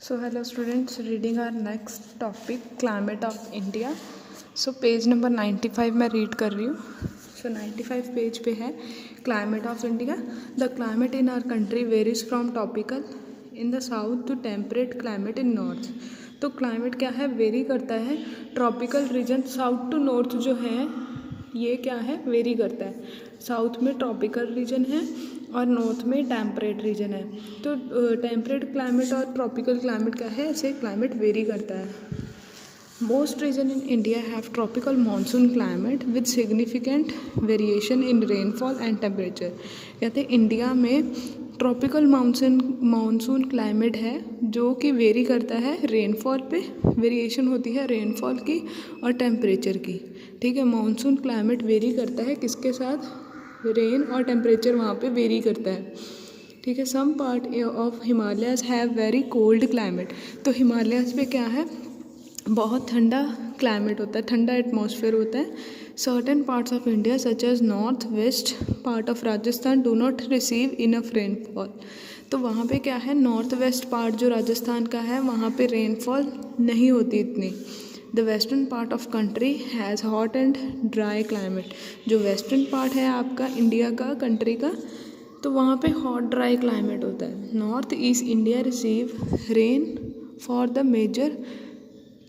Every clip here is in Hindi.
So hello students, reading our next topic climate of India. So page number 95 मैं रीड कर रही हूँ. So 95 पेज पे है climate of India. The climate in our country varies from tropical in the south to temperate climate in north. तो climate क्या है, वेरी करता है. Tropical region south to north जो है ये क्या है, वेरी करता है. साउथ में ट्रॉपिकल रीजन है और नॉर्थ में टेम्परेट रीजन है. तो टेम्परेट क्लाइमेट और ट्रॉपिकल क्लाइमेट क्या है, ऐसे क्लाइमेट वेरी करता है. Most region in India have tropical monsoon climate with significant variation in rainfall and temperature. कहते हैं इंडिया में ट्रॉपिकल मानसून क्लाइमेट है जो कि वेरी करता है. रेनफॉल पे वेरिएशन होती है रेनफॉल की और टेम्परेचर की. ठीक है, मानसून क्लाइमेट वेरी करता है किसके साथ, रेन और टेम्परेचर वहाँ पे वेरी करता है. ठीक है, some part of Himalayas have very cold climate. तो हिमालयाज पे क्या है, बहुत ठंडा क्लाइमेट होता है, ठंडा एटमॉस्फेयर होता है. Certain parts of India such as north west part of Rajasthan do not receive enough rainfall. तो वहाँ पे क्या है, नॉर्थ वेस्ट पार्ट जो राजस्थान का है वहाँ पे रेनफॉल नहीं होती इतनी. The western part of country has hot and dry climate. जो वेस्टर्न पार्ट है आपका इंडिया का, कंट्री का, तो वहाँ पे हॉट ड्राई क्लाइमेट होता है. North east India receive rain for the major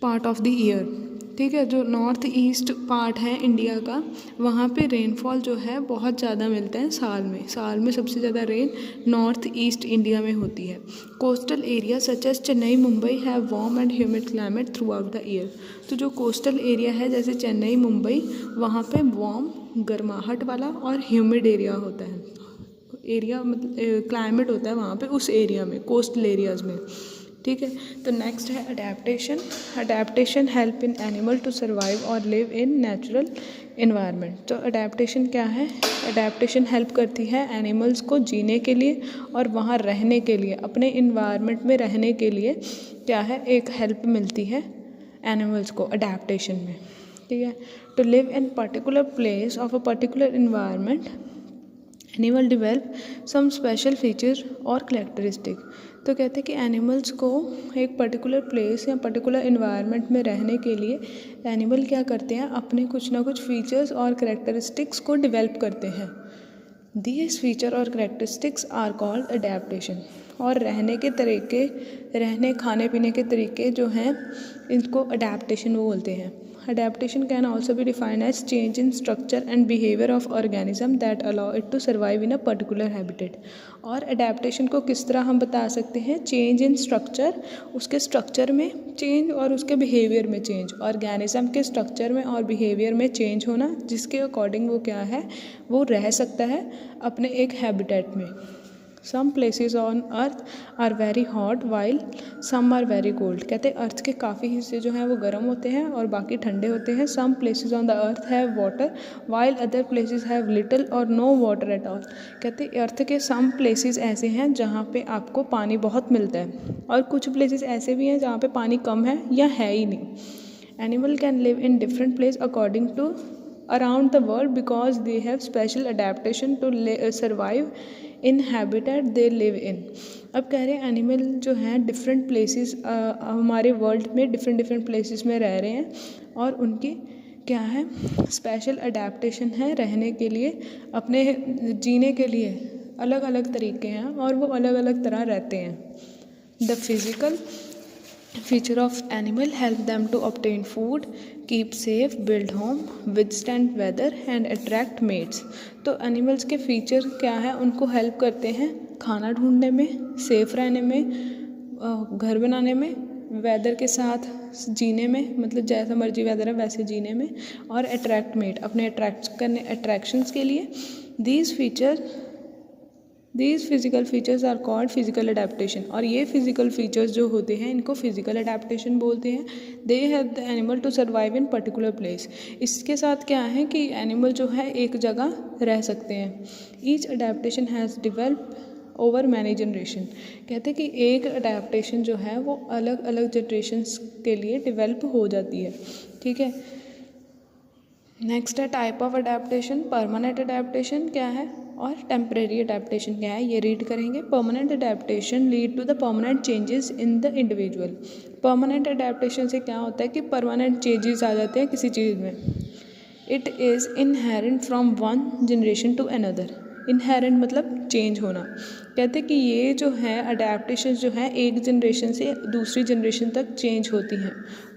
part of the year. ठीक है, जो नॉर्थ ईस्ट पार्ट है इंडिया का वहाँ पे रेनफॉल जो है बहुत ज़्यादा मिलता है साल में सबसे ज़्यादा रेन नॉर्थ ईस्ट इंडिया में होती है. Coastal area such as Chennai Mumbai have warm and humid climate throughout the year. तो जो कोस्टल एरिया है जैसे चेन्नई मुंबई, वहाँ पे वार्म गर्माहट वाला और ह्यूमिड एरिया होता है. एरिया मतलब क्लाइमेट होता है वहाँ पे उस एरिया में, कोस्टल एरियाज़ में. ठीक है, तो नेक्स्ट है adaptation. Adaptation help in animal to survive और लिव इन नेचुरल इन्वायरमेंट. तो अडेप्टेशन क्या है, अडेप्टेशन हेल्प करती है एनिमल्स को जीने के लिए और वहाँ रहने के लिए, अपने इन्वायरमेंट में रहने के लिए क्या है, एक हेल्प मिलती है एनिमल्स को अडेप्टेशन में. ठीक है, to live in particular place of a particular environment animal develop some special feature और करेक्टरिस्टिक. तो कहते हैं कि एनिमल्स को एक पर्टिकुलर प्लेस या पर्टिकुलर इन्वायरमेंट में रहने के लिए एनिमल क्या करते हैं, अपने कुछ ना कुछ फीचर्स और करेक्टरिस्टिक्स को डेवलप करते हैं. दीज फीचर और करेक्टरिस्टिक्स आर कॉल्ड अडेप्टेशन. और रहने के तरीके, रहने खाने पीने के तरीके जो हैं इनको अडेप्टेशन बोलते हैं. Adaptation can also be defined as change in structure and behavior of organism that allow it to survive in a particular habitat. और adaptation को किस तरह हम बता सकते हैं, change in structure, उसके structure में change और उसके behavior में change. organism के structure में और behavior में change होना जिसके according वो क्या है, वो रह सकता है अपने एक habitat में. Some places on earth are very hot while some are very cold. कहते हैं अर्थ के काफ़ी हिस्से जो हैं वो गर्म होते हैं और बाकी ठंडे होते हैं. Some places on the earth have water while other places have little or no water at all. कहते हैं अर्थ के some places ऐसे हैं जहाँ पे आपको पानी बहुत मिलता है और कुछ places ऐसे भी हैं जहाँ पे पानी कम है या है ही नहीं. Animal can live in different place according to around the world because they have special adaptation to survive in habitat they live in. अब कह रहे हैं एनिमल जो हैं डिफरेंट प्लेसेस हमारे वर्ल्ड में डिफरेंट प्लेसेस में रह रहे हैं और उनकी क्या है, स्पेशल अडेप्टेशन है रहने के लिए, अपने जीने के लिए अलग अलग तरीके हैं और वो अलग अलग तरह रहते हैं. The physical feature of animal help them to obtain food, keep safe, build home, withstand weather and attract mates. तो animals के feature क्या है, उनको help करते हैं खाना ढूंढने में, safe रहने में, घर बनाने में, वेदर के साथ जीने में, मतलब जैसा मर्जी वेदर है वैसे जीने में, और attract mate, अपने attract करने attractions के लिए. These physical features are called physical adaptation. और ये physical features जो होते हैं इनको physical adaptation बोलते हैं. They help the animal to survive in particular place. इसके साथ क्या है कि animal जो है एक जगह रह सकते हैं. Each adaptation has developed over many generation. कहते हैं कि एक adaptation जो है वो अलग अलग generations के लिए develop हो जाती है. ठीक है, नेक्स्ट है type of adaptation. Permanent adaptation क्या है, और टेम्परेरी अडेप्टेशन क्या है ये रीड करेंगे। Permanent adaptation lead to the permanent changes in the individual. Permanent adaptation से क्या होता है कि परमानेंट चेंजेस आ जाते हैं किसी चीज़ में। It is inherent from one generation to another. Inherent मतलब चेंज होना। कहते हैं कि ये जो है अडेप्टेशन जो है एक जनरेशन से दूसरी जनरेशन तक चेंज होती हैं।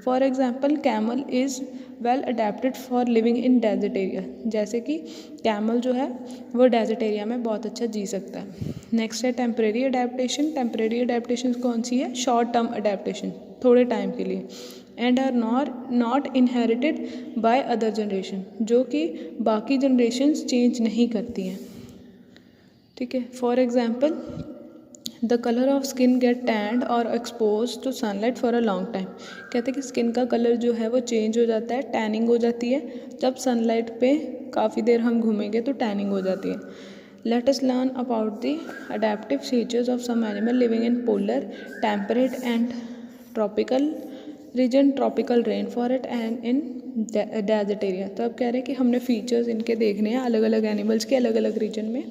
For example camel is well adapted for living in desert area. जैसे कि कैमल जो है वो डेजर्ट एरिया में बहुत अच्छा जी सकता है। नेक्स्ट है टेम्परेरी अडेप्टेशन। टेम्परेरी अडेप्टेशन कौन सी है? शॉर्ट टर्म अडेप्टेशन, थोड़े टाइम के लिए। And are not inherited by other generation, जो कि बाकी जनरेशन्स चेंज नहीं करती हैं। ठीक है। For example the colour of skin get tanned और expose to sunlight for a long time. कहते हैं कि स्किन का कलर जो है वो चेंज हो जाता है, टैनिंग हो जाती है। जब सनलाइट पे काफ़ी देर हम घूमेंगे तो टैनिंग हो जाती है। Let us learn about the adaptive features of some animal living in polar, temperate and tropical region, tropical rain forest and in desert area. तो अब कह रहे हैं कि हमने फीचर्स इनके देखने हैं अलग अलग एनिमल्स के अलग अलग रीजन में।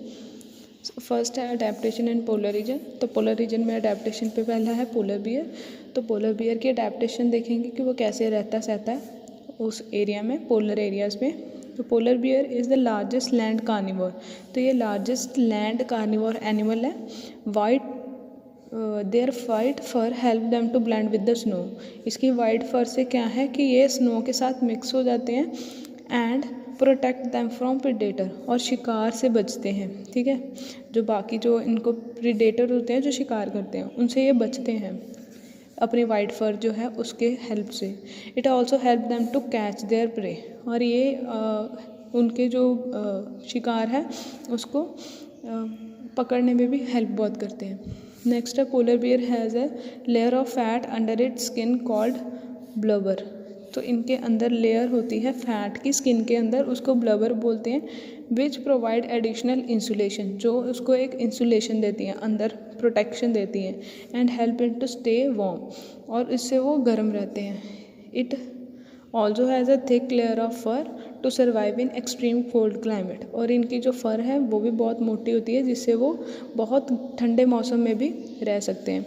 फर्स्ट है अडेप्टेशन इन पोलर रीजन। तो पोलर रीजन में अडेप्टेशन पे पहला है पोलर बियर। तो पोलर बियर की अडेप्टेशन देखेंगे कि वो कैसे रहता सहता है उस एरिया में, पोलर एरियाज़ में। तो polar bear is the largest land carnivore. तो ये लार्जेस्ट लैंड कार्निवोर एनिमल है। White their white fur help them to blend with the snow. इसकी वाइट फर से क्या है कि ये स्नो के साथ मिक्स हो जाते हैं and protect them from predator, और शिकार से बचते हैं। ठीक है। जो बाकी जो इनको प्रीडेटर होते हैं जो शिकार करते हैं उनसे ये बचते हैं अपनी वाइट फर जो है उसके हेल्प से। It also help them to catch their prey, और ये उनके जो शिकार है उसको पकड़ने में भी हेल्प बहुत करते हैं। नेक्स्ट है polar bear has a layer of fat under its skin called blubber. तो इनके अंदर लेयर होती है फैट की स्किन के अंदर, उसको ब्लबर बोलते हैं। विच प्रोवाइड एडिशनल इंसुलेशन, जो उसको एक इंसुलेशन देती हैं, अंदर प्रोटेक्शन देती हैं। And help it to stay warm, और इससे वो गर्म रहते हैं। It also has a thick layer of fur to survive in extreme cold climate. और इनकी जो फर है वो भी बहुत मोटी होती है जिससे वो बहुत ठंडे मौसम में भी रह सकते हैं,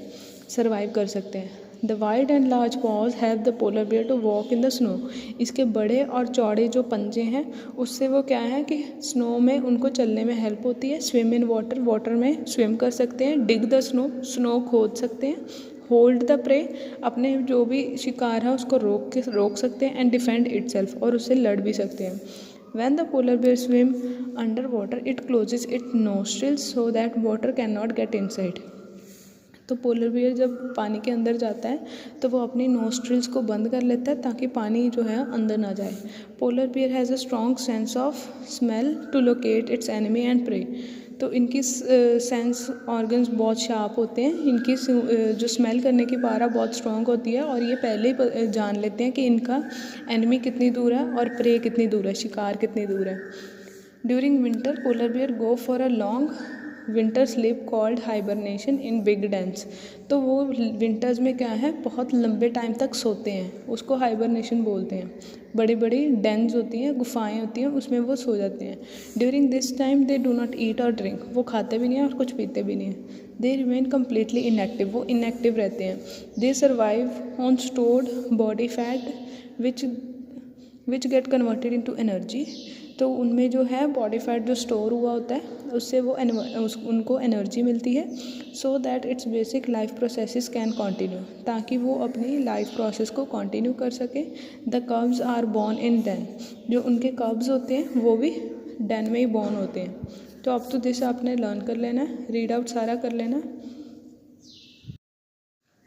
सर्वाइव कर सकते हैं। The wide and large paws help the polar bear to walk in the snow. इसके बड़े और चौड़े जो पंजे हैं उससे वो क्या है कि स्नो में उनको चलने में हेल्प होती है। स्विम इन वाटर, वाटर में स्विम कर सकते हैं। डिग द स्नो, स्नो खोद सकते हैं। होल्ड द प्रे, अपने जो भी शिकार है उसको रोक सकते हैं। एंड डिफेंड इटसेल्फ, और उससे लड़ भी सकते हैं। When the polar bear swim underwater, it closes its nostrils so that water cannot get inside. तो पोलर बियर जब पानी के अंदर जाता है तो वो अपनी नोस्ट्रिल्स को बंद कर लेता है ताकि पानी जो है अंदर ना जाए। Polar bear has a strong sense of smell to locate its enemy and prey. तो इनकी सेंस ऑर्गन्स बहुत शार्प होते हैं। इनकी जो स्मेल करने की पारा बहुत स्ट्रॉन्ग होती है, और ये पहले ही जान लेते हैं कि इनका एनिमी कितनी दूर है और प्रे कितनी दूर है, शिकार कितनी दूर है। During winter polar bear go for a long winter sleep called hibernation in big dense. तो वो विंटर्स में क्या है बहुत लंबे टाइम तक सोते हैं, उसको हाइबरनेशन बोलते हैं। बड़ी बड़ी डेंस होती हैं, गुफाएं होती हैं, उसमें वो सो जाते हैं। During this time they do not eat और ड्रिंक। वो खाते भी नहीं हैं और कुछ पीते भी नहीं हैं। दे रिमेन कम्प्लीटली इनएक्टिव, वो इनएक्टिव रहते हैं। दे survive on stored body fat which get converted into energy. तो उनमें जो है बॉडी फैट जो स्टोर हुआ होता है उससे वो उनको एनर्जी मिलती है। So that its basic life processes can continue, ताकि वो अपनी लाइफ प्रोसेस को कंटिन्यू कर सके। The cubs are born in den. जो उनके कब्स होते हैं वो भी डेन में ही बॉर्न होते हैं। तो अब तो दिस आपने लर्न कर लेना है, रीड आउट सारा कर लेना।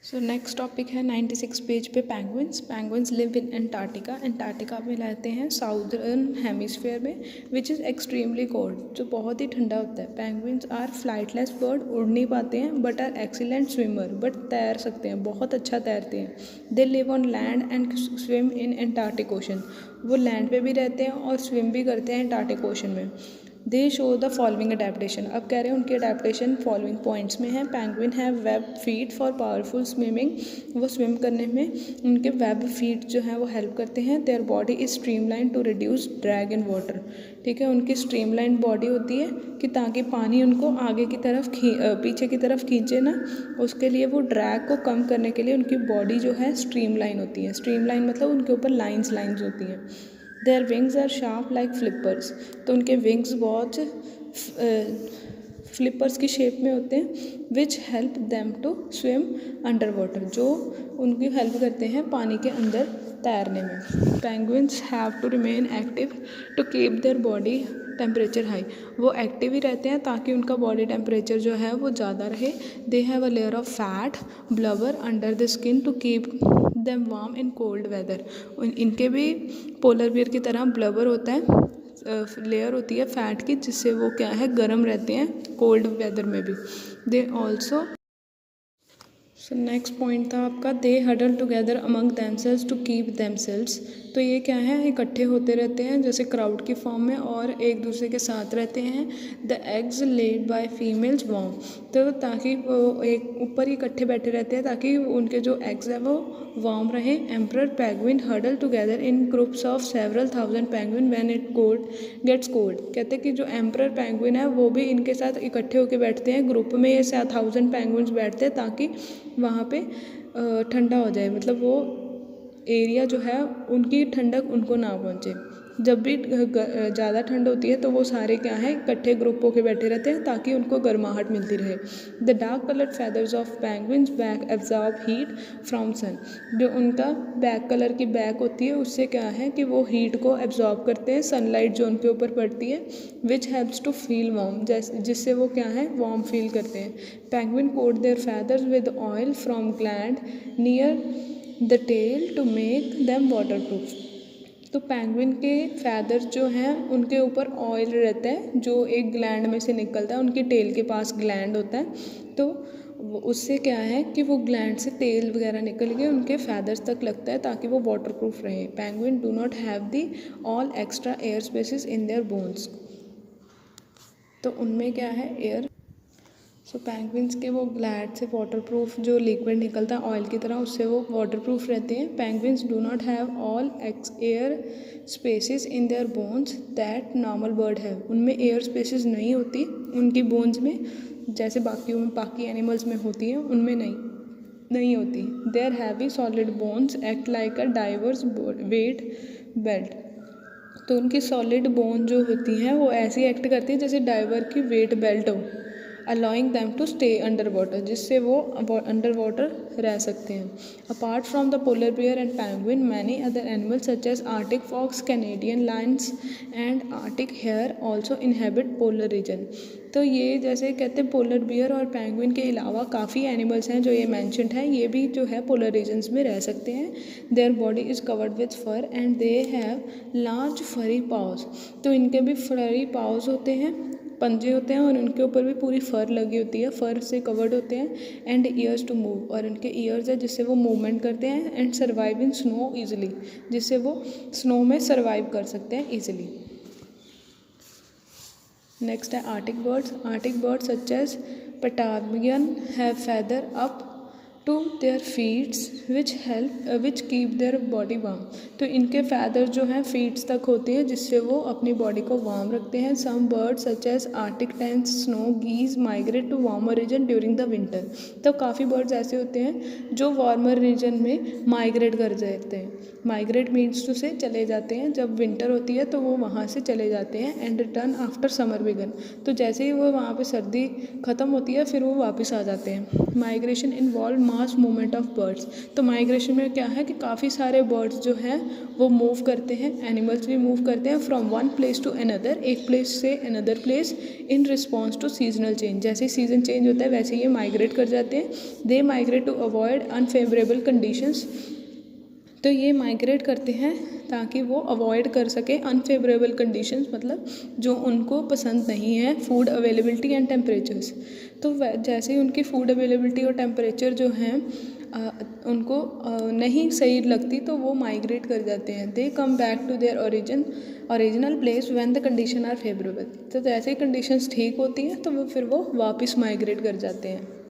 सो नेक्स्ट टॉपिक है 96 पेज पे penguins. Penguins live in Antarctica. Antarctica में रहते हैं साउदर्न हेमिस्फीयर में, विच इज़ एक्सट्रीमली कोल्ड, जो बहुत ही ठंडा होता है। पेंगुइन्स आर फ्लाइटलेस बर्ड, उड़ नहीं पाते हैं, but are excellent swimmer, but तैर सकते हैं, बहुत अच्छा तैरते हैं। They live on land and swim in Antarctic ocean. वो लैंड पे भी रहते हैं और स्विम भी करते हैं अंटार्कटिक ओशन में। दे शो द फॉलोइंग अडेप्टेशन। अब कह रहे हैं उनकी अडेप्टेशन फॉलोइंग पॉइंट्स में है। Penguin have web feet for powerful swimming, वो स्विम करने में उनके वेब फीट जो हैं वो हेल्प करते हैं। Their body is streamline to reduce drag in water, ठीक है, उनकी स्ट्रीमलाइन बॉडी होती है कि ताकि पानी उनको आगे की तरफ पीछे की तरफ खींचे ना, उसके लिए वो ड्रैग को कम करने के लिए उनकी बॉडी जो है स्ट्रीमलाइन होती है। स्ट्रीमलाइन मतलब उनके ऊपर लाइंस होती हैं। Their wings are sharp like flippers, तो उनके विंग्स बहुत फ्लिपर्स की शेप में होते हैं। Which help them to swim under water, जो उनकी हेल्प करते हैं पानी के अंदर तैरने में। Penguins have to remain active to keep their body temperature high, वो एक्टिव ही रहते हैं ताकि उनका बॉडी टेम्परेचर जो है वो ज़्यादा रहे। They have a layer of fat blubber under the skin to keep them warm in cold weather, इनके भी पोलर बियर की तरह ब्लबर होता है, लेयर होती है फैट की, जिससे वो क्या है गर्म रहते हैं कोल्ड वेदर में भी। They also so next point था आपका they huddle together among themselves to keep themselves, तो ये क्या है इकट्ठे होते रहते हैं जैसे क्राउड की फॉर्म में और एक दूसरे के साथ रहते हैं। The eggs led by females warm, तो ताकि वो एक ऊपर ही इकट्ठे बैठे रहते हैं ताकि उनके जो एग्स है वो वार्म रहे। Emperor penguin huddle together in groups of several thousand penguin when it gets cold, कहते हैं कि जो एम्परर पेंगुइन है वो भी इनके साथ इकट्ठे होकर बैठते हैं ग्रुप में, ये 1000 पेंगुइन्स बैठते हैं ताकि वहाँ पे ठंडा हो जाए, मतलब वो एरिया जो है उनकी ठंडक उनको ना पहुँचे। जब भी ज़्यादा ठंड होती है तो वो सारे क्या हैं इकट्ठे ग्रुप होकर बैठे रहते हैं ताकि उनको गर्माहट मिलती रहे। The dark coloured feathers of penguins back absorb heat from sun, जो उनका बैक कलर की बैक होती है उससे क्या है कि वो हीट को एब्जॉर्ब करते हैं, सनलाइट जो उनके ऊपर पड़ती है, which helps to feel warm, जिससे वो क्या है वार्म फील करते हैं। Penguin coat their feathers with oil from gland near the tail to make them waterproof, तो पेंगुइन के फैदर्स जो हैं उनके ऊपर ऑयल रहता है जो एक ग्लैंड में से निकलता है, उनकी टेल के पास ग्लैंड होता है, तो उससे क्या है कि वो ग्लैंड से तेल वगैरह निकल के उनके फैदर्स तक लगता है ताकि वो वाटर प्रूफ रहे। Penguin do not have the all extra air spaces in their bones, तो उनमें क्या है एयर, सो पेंगुइन्स के वो ग्लैंड से वाटरप्रूफ जो लिक्विड निकलता है ऑयल की तरह उससे वो वाटरप्रूफ रहते हैं। Penguins do not have all air spaces in their bones that normal bird have, उनमें एयर स्पेसिस नहीं होती उनकी बोन्स में जैसे बाकी एनिमल्स में होती है, उनमें नहीं होती। Their heavy solid bones act like a diver's weight belt, तो उनकी सॉलिड बोन जो होती हैं वो ऐसी एक्ट करती है जैसे डाइवर की वेट बेल्ट हो, allowing them to stay under water, जिससे वो अंडर वाटर रह सकते हैं। Apart from the polar bear and penguin many other animals such as arctic fox, Canadian lions and arctic hare also inhabit polar region, तो ये जैसे कहते हैं पोलर बियर और पेंगुइन के अलावा काफ़ी एनिमल्स हैं जो ये मैंशनड है, ये भी जो है पोलर रीजन्स में रह सकते हैं। Their body is covered with fur and they have large furry paws, तो इनके भी फरी पाउज होते हैं, पंजे होते हैं और उनके ऊपर भी पूरी फर लगी होती है, फर से कवर्ड होते हैं। एंड ईयर्स टू मूव, और उनके ईयर्स है जिससे वो मूवमेंट करते हैं। And survive in snow easily, जिससे वो स्नो में सर्वाइव कर सकते हैं ईजिली। नेक्स्ट है Arctic birds. Arctic birds such as ptarmigan have feather up to their feets which keep their body warm, तो इनके फैदर जो हैं फीट्स तक होते हैं जिससे वो अपनी बॉडी को वार्म रखते हैं। Some birds such as Arctic terns snow geese migrate to warmer region during the winter, तो काफ़ी बर्ड्स ऐसे होते हैं जो वार्मर रीजन में माइग्रेट कर जाते हैं। माइग्रेट मीन्स टू से चले जाते हैं, जब विंटर होती है तो वो वहाँ से चले जाते हैं। And return after summer begin, तो जैसे ही वो वहाँ पे सर्दी ख़त्म होती है फिर वो वापस आ जाते हैं। Migration involve mass movement of birds, तो माइग्रेशन में क्या है कि काफ़ी सारे बर्ड्स जो हैं वो मूव करते हैं, एनिमल्स भी मूव करते हैं from one place to another, एक प्लेस से another place in response to seasonal change, जैसे सीजन चेंज होता है वैसे ये माइग्रेट कर जाते हैं। They migrate to avoid unfavourable conditions, तो ये माइग्रेट करते हैं ताकि वो अवॉइड कर सके अनफेवरेबल कंडीशंस, मतलब जो उनको पसंद नहीं है, फूड अवेलेबिलिटी एंड टेम्परेचर्स, तो जैसे ही उनकी फूड अवेलेबिलिटी और टेम्परेचर जो हैं उनको नहीं सही लगती तो वो माइग्रेट कर जाते हैं। They come back to their original place when the condition are favourable. तो जैसे ही कंडीशंस ठीक होती हैं तो वो फिर वो वापस माइग्रेट कर जाते हैं।